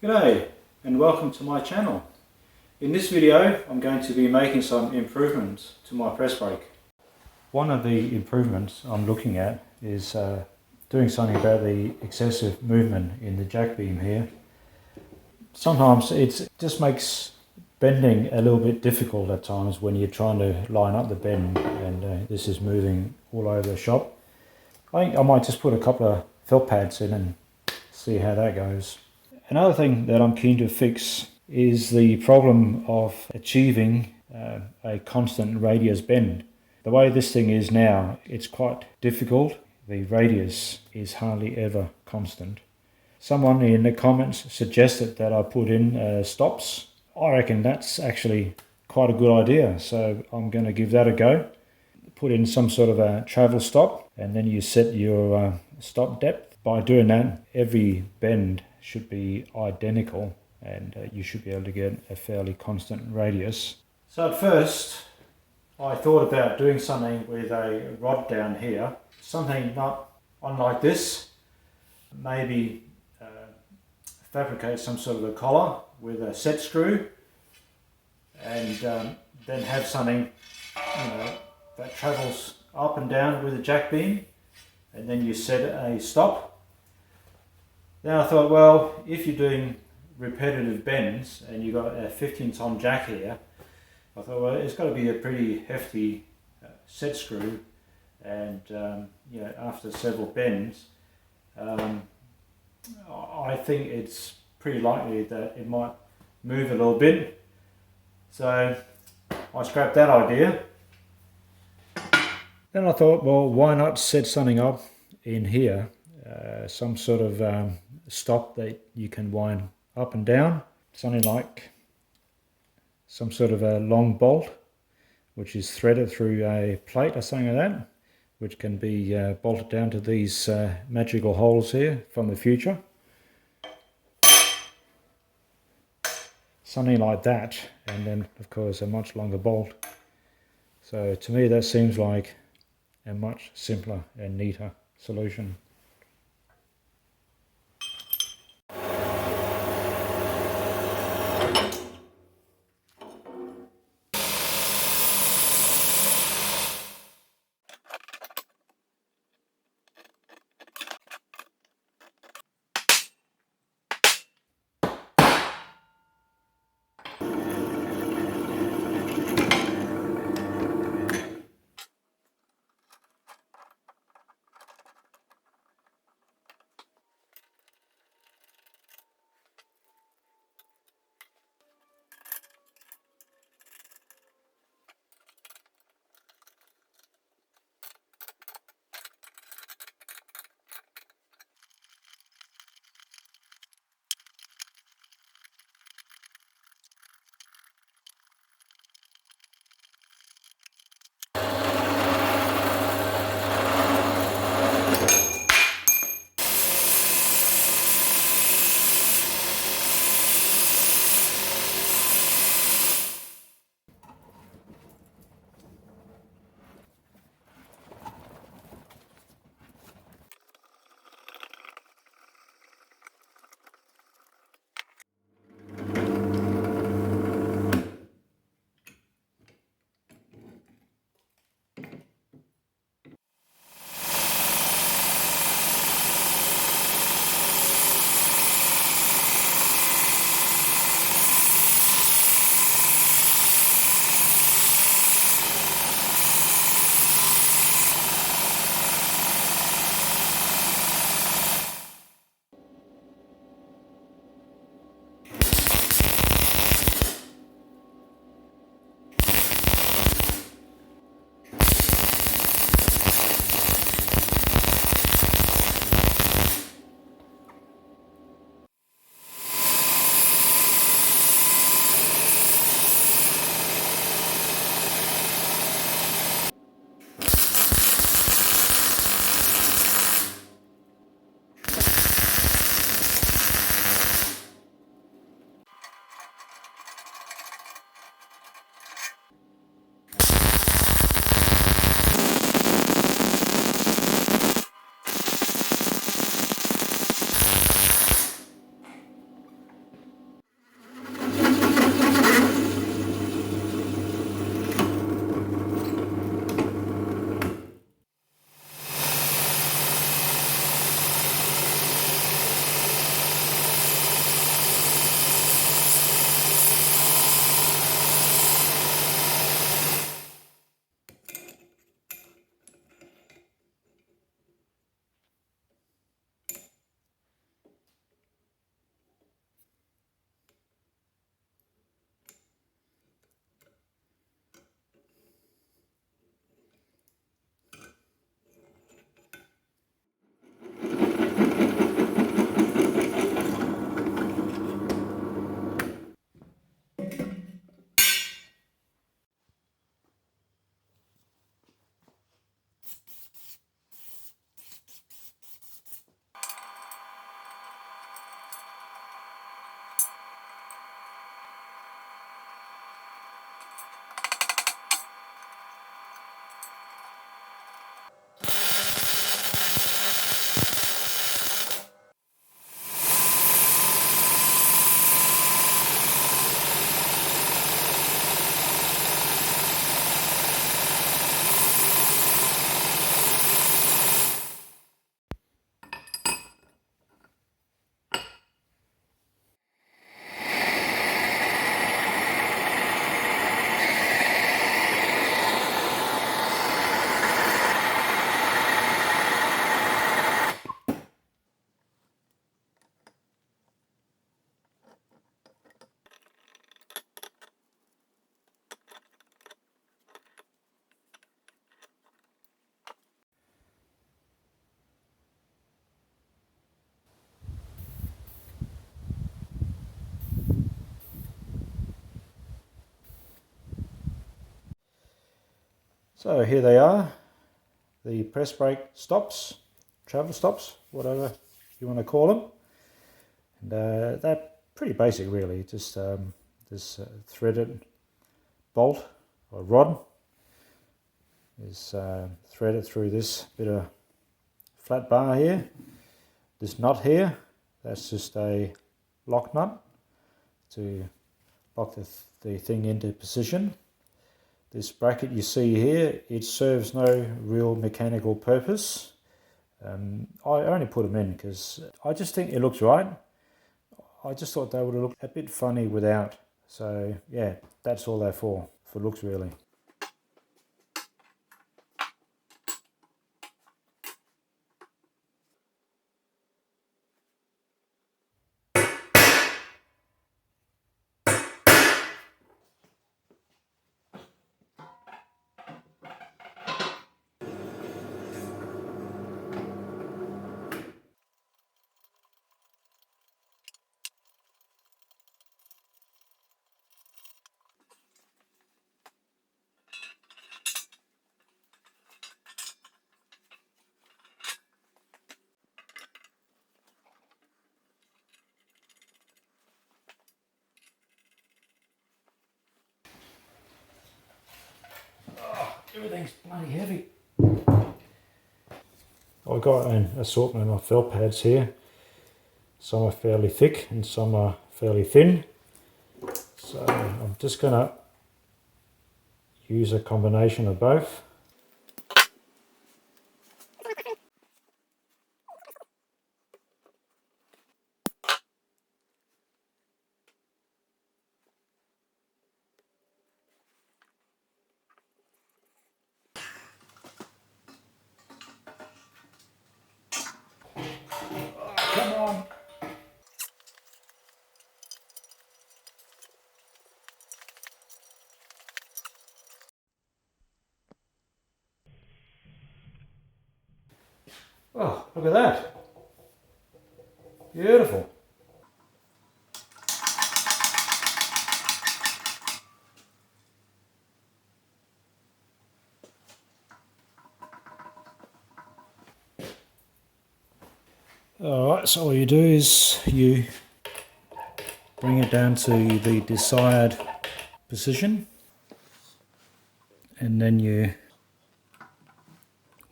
G'day and welcome to my channel. In this video I'm going to be making some improvements to my press brake. One of the improvements I'm looking at is doing something about the excessive movement in the jack beam here. Sometimes it just makes bending a little bit difficult at times when you're trying to line up the bend and this is moving all over the shop. I think I might just put a couple of felt pads in and see how that goes. Another thing that I'm keen to fix is the problem of achieving a constant radius bend. The way this thing is now, it's quite difficult. The radius is hardly ever constant. Someone in the comments suggested that I put in stops. I reckon that's actually quite a good idea, so I'm going to give that a go. Put in some sort of a travel stop and then you set your stop depth. By doing that, every bend should be identical and you should be able to get a fairly constant radius. So at first I thought about doing something with a rod down here, something not unlike this, maybe fabricate some sort of a collar with a set screw and then have something that travels up and down with a jack beam, and then you set a stop. Then I thought, well, if you're doing repetitive bends and you've got a 15-ton jack here, I thought, well, it's got to be a pretty hefty set screw, and after several bends, I think it's pretty likely that it might move a little bit. So I scrapped that idea. Then I thought, well, why not set something up in here, some sort of stop that you can wind up and down, something like some sort of a long bolt which is threaded through a plate or something like that, which can be bolted down to these magical holes here from the future. Something like that, and then of course a much longer bolt. So to me that seems like a much simpler and neater solution. So here they are, the press brake stops, travel stops, whatever you want to call them. And they're pretty basic really, just this threaded bolt or rod is threaded through this bit of flat bar here. This nut here, that's just a lock nut to lock the thing into position. This bracket you see here, it serves no real mechanical purpose. I only put them in because I just think it looks right. I just thought they would have looked a bit funny without. So yeah, that's all they're for looks really. Everything's bloody heavy. I've got an assortment of felt pads here. Some are fairly thick and some are fairly thin. So I'm just going to use a combination of both. Come on. Oh, look at that. Beautiful. Alright, so all you do is you bring it down to the desired position and then you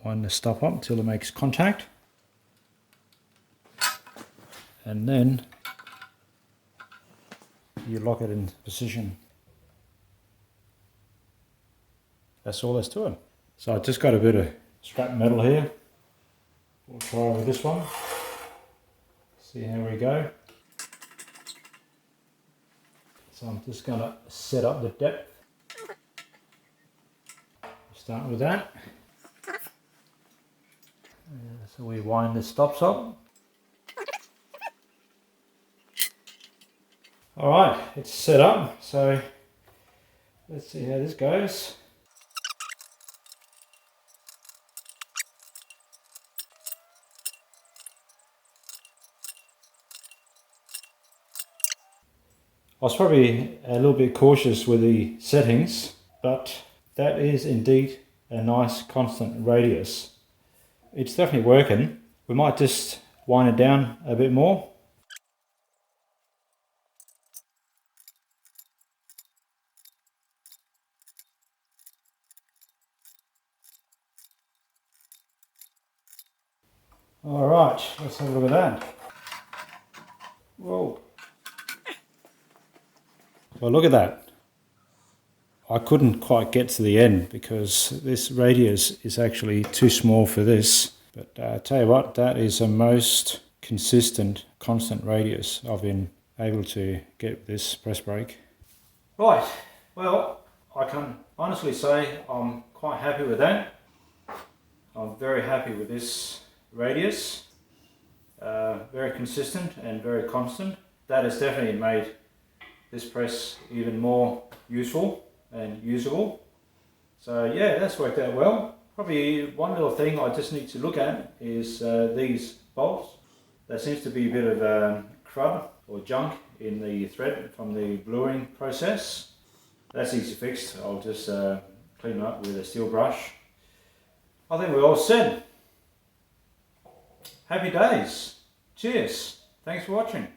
wind the stop up until it makes contact, and then you lock it in position. That's all there's to it. So I just got a bit of scrap metal here. We'll try with this one. See how we go. So I'm just going to set up the depth. Start with that. So we wind the stops up. Alright, it's set up, so let's see how this goes. I was probably a little bit cautious with the settings, but that is indeed a nice constant radius. It's definitely working. We might just wind it down a bit more. Alright, let's have a look at that. Whoa. Well, look at that. I couldn't quite get to the end because this radius is actually too small for this. But I tell you what, that is a most consistent, constant radius I've been able to get with this press brake. Right, well, I can honestly say I'm quite happy with that. I'm very happy with this radius. Very consistent and very constant. That has definitely made this press even more useful and usable. So yeah, that's worked out well. Probably one little thing I just need to look at is these bolts. There seems to be a bit of crud or junk in the thread from the bluing process. That's easy fixed. I'll just clean clean up with a steel brush. I think we're all set. Happy days. Cheers. Thanks for watching.